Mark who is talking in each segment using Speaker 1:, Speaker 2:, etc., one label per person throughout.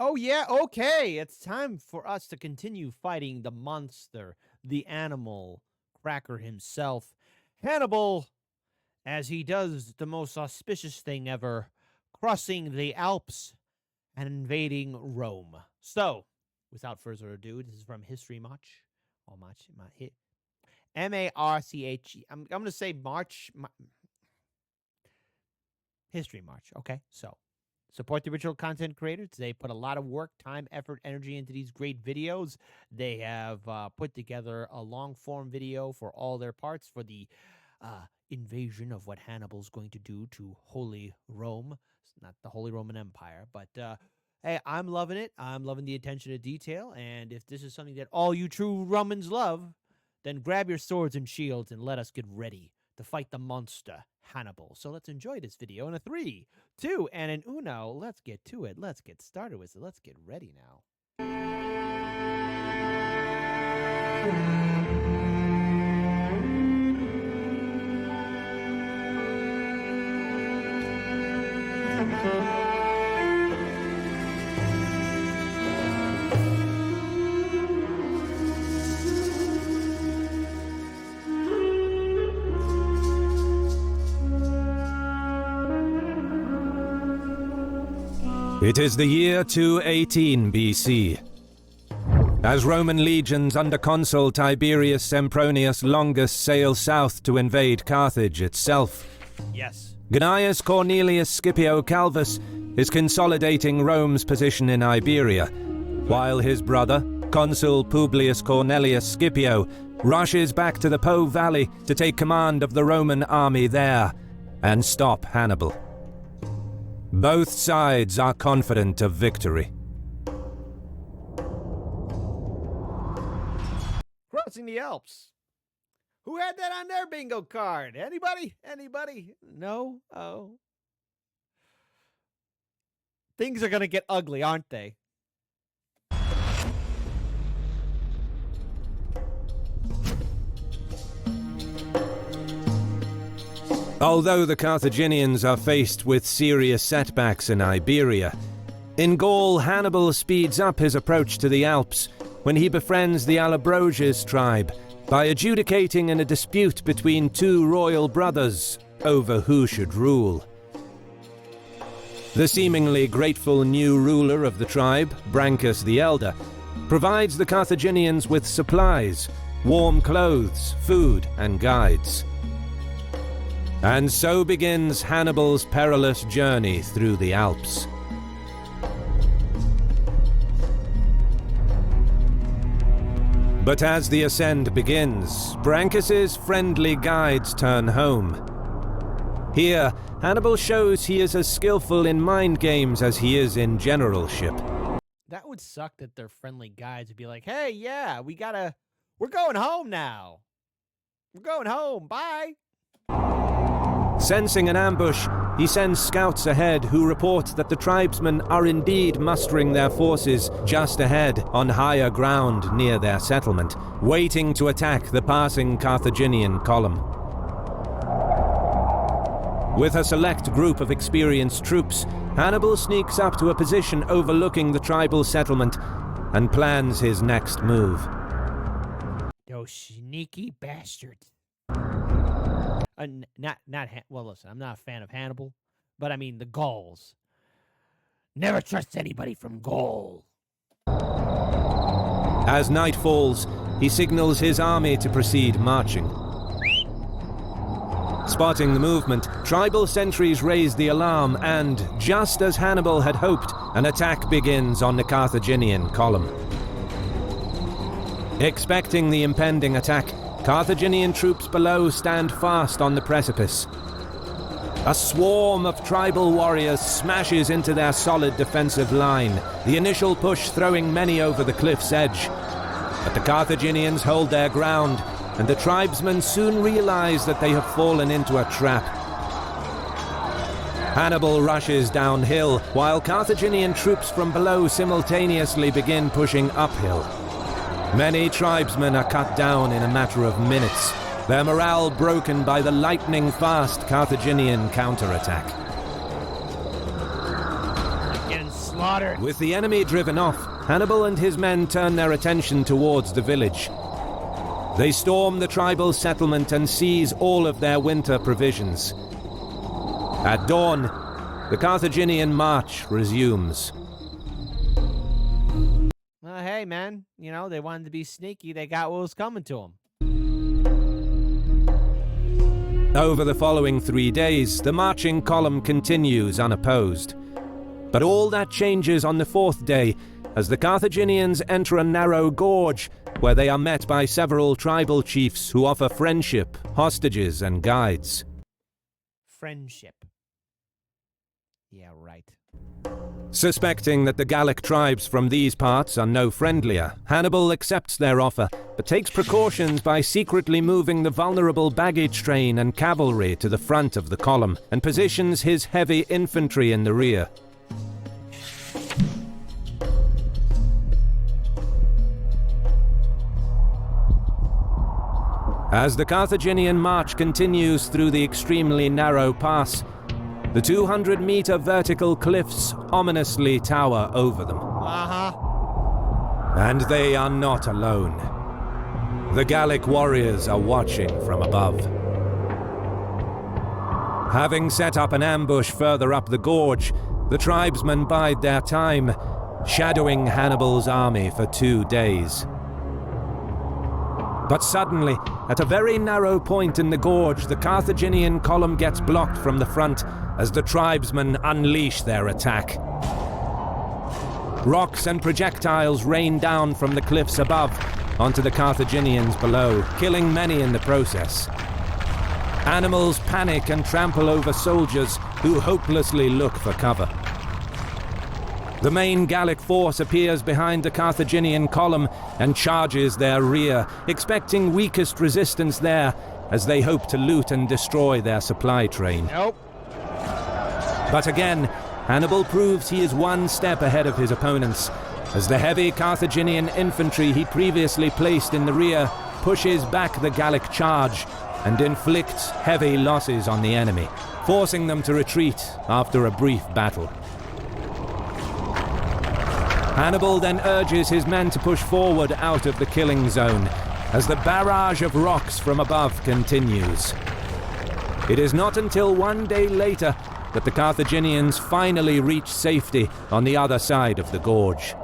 Speaker 1: Oh, yeah, okay. It's time for us to continue fighting the monster, the animal, Cracker himself, Hannibal, as he does the most auspicious thing ever, crossing the Alps and invading Rome. So, without further ado, this is from History March. Oh, M-A-R-C-H-E. I'm going to say March. History March. Okay, so support the original content creators. They put a lot of work, time, effort, energy into these great videos. They have put together a long-form video for all their parts for the invasion of what Hannibal's going to do to Holy Rome. It's not the Holy Roman Empire, but hey, I'm loving it. I'm loving the attention to detail, and if this is something that all you true Romans love, then grab your swords and shields and let us get ready to fight the monster, Hannibal. So let's enjoy this video in a 3, 2, and an uno. Let's get to it. Let's get started with it. Let's get ready now.
Speaker 2: It is the year 218 BC. As Roman legions under consul Tiberius Sempronius Longus sail south to invade Carthage itself,
Speaker 1: Yes.
Speaker 2: Gnaeus Cornelius Scipio Calvus is consolidating Rome's position in Iberia, while his brother, consul Publius Cornelius Scipio, rushes back to the Po Valley to take command of the Roman army there and stop Hannibal. Both sides are confident of victory.
Speaker 1: Crossing the Alps. Who had that on their bingo card? Anybody? Anybody? No? Oh. Things are going to get ugly, aren't they?
Speaker 2: Although the Carthaginians are faced with serious setbacks in Iberia, in Gaul Hannibal speeds up his approach to the Alps when he befriends the Allobroges tribe by adjudicating in a dispute between two royal brothers over who should rule. The seemingly grateful new ruler of the tribe, Brancus the Elder, provides the Carthaginians with supplies, warm clothes, food, and guides. And so begins Hannibal's perilous journey through the Alps. But as the ascent begins, Brancus's friendly guides turn home. Here, Hannibal shows he is as skillful in mind games as he is in generalship.
Speaker 1: That would suck that their friendly guides would be like, hey, yeah, we're going home now. We're going home. Bye.
Speaker 2: Sensing an ambush, he sends scouts ahead who report that the tribesmen are indeed mustering their forces just ahead on higher ground near their settlement, waiting to attack the passing Carthaginian column. With a select group of experienced troops, Hannibal sneaks up to a position overlooking the tribal settlement and plans his next move.
Speaker 1: Those sneaky bastards. Well, listen, I'm not a fan of Hannibal, but I mean the Gauls. Never trust anybody from Gaul.
Speaker 2: As night falls, he signals his army to proceed marching. Spotting the movement, tribal sentries raise the alarm and, just as Hannibal had hoped, an attack begins on the Carthaginian column. Expecting the impending attack, Carthaginian troops below stand fast on the precipice. A swarm of tribal warriors smashes into their solid defensive line, the initial push throwing many over the cliff's edge. But the Carthaginians hold their ground, and the tribesmen soon realize that they have fallen into a trap. Hannibal rushes downhill, while Carthaginian troops from below simultaneously begin pushing uphill. Many tribesmen are cut down in a matter of minutes, their morale broken by the lightning-fast Carthaginian counterattack.
Speaker 1: Getting slaughtered.
Speaker 2: With the enemy driven off, Hannibal and his men turn their attention towards the village. They storm the tribal settlement and seize all of their winter provisions. At dawn, the Carthaginian march resumes.
Speaker 1: Well, hey, man, you know, they wanted to be sneaky. They got what was coming to them.
Speaker 2: Over the following 3 days, the marching column continues unopposed. But all that changes on the 4th day as the Carthaginians enter a narrow gorge where they are met by several tribal chiefs who offer friendship, hostages, and guides.
Speaker 1: Friendship. Yeah, right.
Speaker 2: Suspecting that the Gallic tribes from these parts are no friendlier, Hannibal accepts their offer, but takes precautions by secretly moving the vulnerable baggage train and cavalry to the front of the column, and positions his heavy infantry in the rear. As the Carthaginian march continues through the extremely narrow pass, the 200-meter vertical cliffs ominously tower over them. And they are not alone. The Gallic warriors are watching from above. Having set up an ambush further up the gorge, the tribesmen bide their time, shadowing Hannibal's army for 2 days. But suddenly, at a very narrow point in the gorge, the Carthaginian column gets blocked from the front as the tribesmen unleash their attack. Rocks and projectiles rain down from the cliffs above onto the Carthaginians below, killing many in the process. Animals panic and trample over soldiers who hopelessly look for cover. The main Gallic force appears behind the Carthaginian column and charges their rear, expecting weakest resistance there as they hope to loot and destroy their supply train.
Speaker 1: Nope.
Speaker 2: But again, Hannibal proves he is one step ahead of his opponents, as the heavy Carthaginian infantry he previously placed in the rear pushes back the Gallic charge and inflicts heavy losses on the enemy, forcing them to retreat after a brief battle. Hannibal then urges his men to push forward out of the killing zone, as the barrage of rocks from above continues. It is not until 1 day later that the Carthaginians finally reach safety on the other side of the gorge.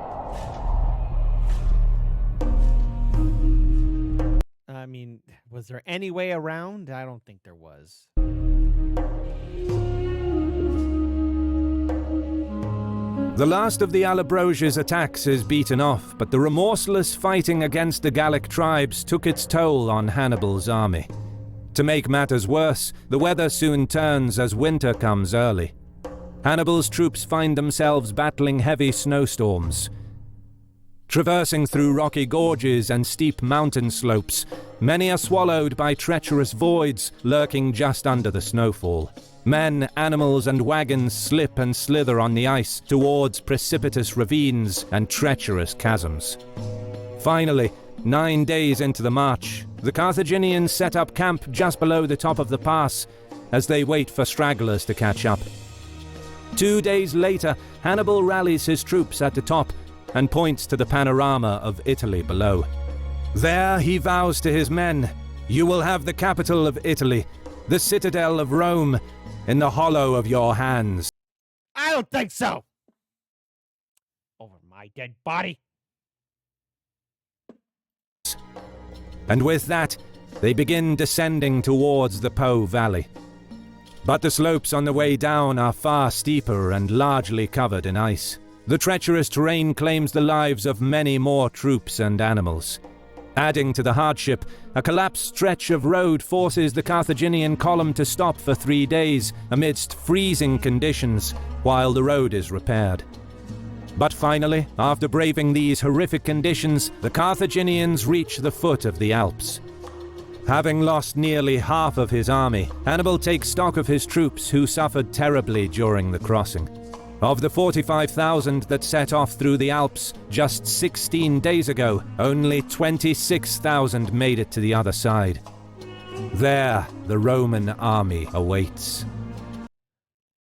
Speaker 1: I mean, was there any way around? I don't think there was.
Speaker 2: The last of the Allobroges' attacks is beaten off, but the remorseless fighting against the Gallic tribes took its toll on Hannibal's army. To make matters worse, the weather soon turns as winter comes early. Hannibal's troops find themselves battling heavy snowstorms. Traversing through rocky gorges and steep mountain slopes, many are swallowed by treacherous voids lurking just under the snowfall. Men, animals, and wagons slip and slither on the ice towards precipitous ravines and treacherous chasms. Finally, 9 days into the march, the Carthaginians set up camp just below the top of the pass as they wait for stragglers to catch up. 2 days later, Hannibal rallies his troops at the top and points to the panorama of Italy below. There he vows to his men, "You will have the capital of Italy, the citadel of Rome, in the hollow of your hands."
Speaker 1: I don't think so. Over my dead body.
Speaker 2: And with that, they begin descending towards the Po Valley. But the slopes on the way down are far steeper and largely covered in ice. The treacherous terrain claims the lives of many more troops and animals. Adding to the hardship, a collapsed stretch of road forces the Carthaginian column to stop for 3 days amidst freezing conditions while the road is repaired. But finally, after braving these horrific conditions, the Carthaginians reach the foot of the Alps. Having lost nearly half of his army, Hannibal takes stock of his troops who suffered terribly during the crossing. Of the 45,000 that set off through the Alps just 16 days ago, only 26,000 made it to the other side. There, the Roman army awaits.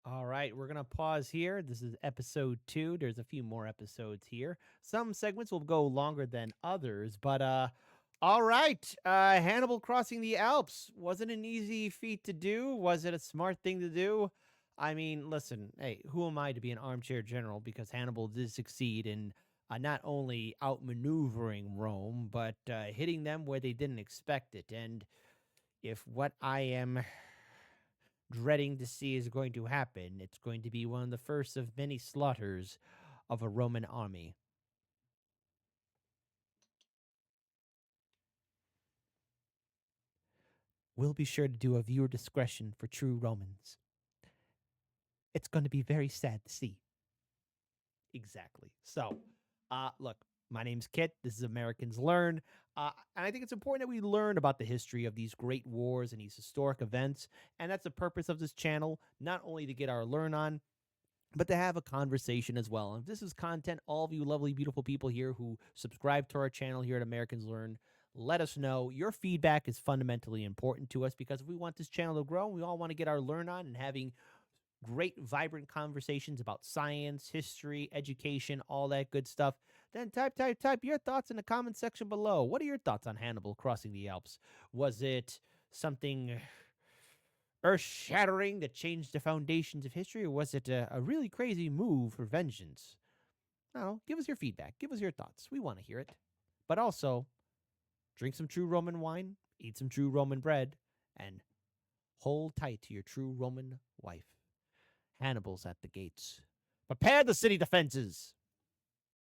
Speaker 1: All right. right, we're gonna pause here. This is episode 2. There's a few more episodes here. Some segments will go longer than others, but all right. Hannibal crossing the Alps wasn't an easy feat to do. Was it a smart thing to do? I mean, listen, hey, who am I to be an armchair general? Because Hannibal did succeed in not only outmaneuvering Rome, but hitting them where they didn't expect it. And if what I am dreading to see is going to happen, it's going to be one of the first of many slaughters of a Roman army. We'll be sure to do a viewer discretion for true Romans. It's going to be very sad to see. Exactly. So, look, my name's Kit. This is Americans Learn. And I think it's important that we learn about the history of these great wars and these historic events. And that's the purpose of this channel, not only to get our learn on, but to have a conversation as well. And if this is content, all of you lovely, beautiful people here who subscribe to our channel here at Americans Learn, let us know. Your feedback is fundamentally important to us because if we want this channel to grow, we all want to get our learn on and having great, vibrant conversations about science, history, education, all that good stuff, then type your thoughts in the comment section below. What are your thoughts on Hannibal crossing the Alps? Was it something earth-shattering that changed the foundations of history, or was it a really crazy move for vengeance? No, give us your feedback. Give us your thoughts. We want to hear it. But also, drink some true Roman wine, eat some true Roman bread, and hold tight to your true Roman wife. Hannibal's at the gates. Prepare the city defenses!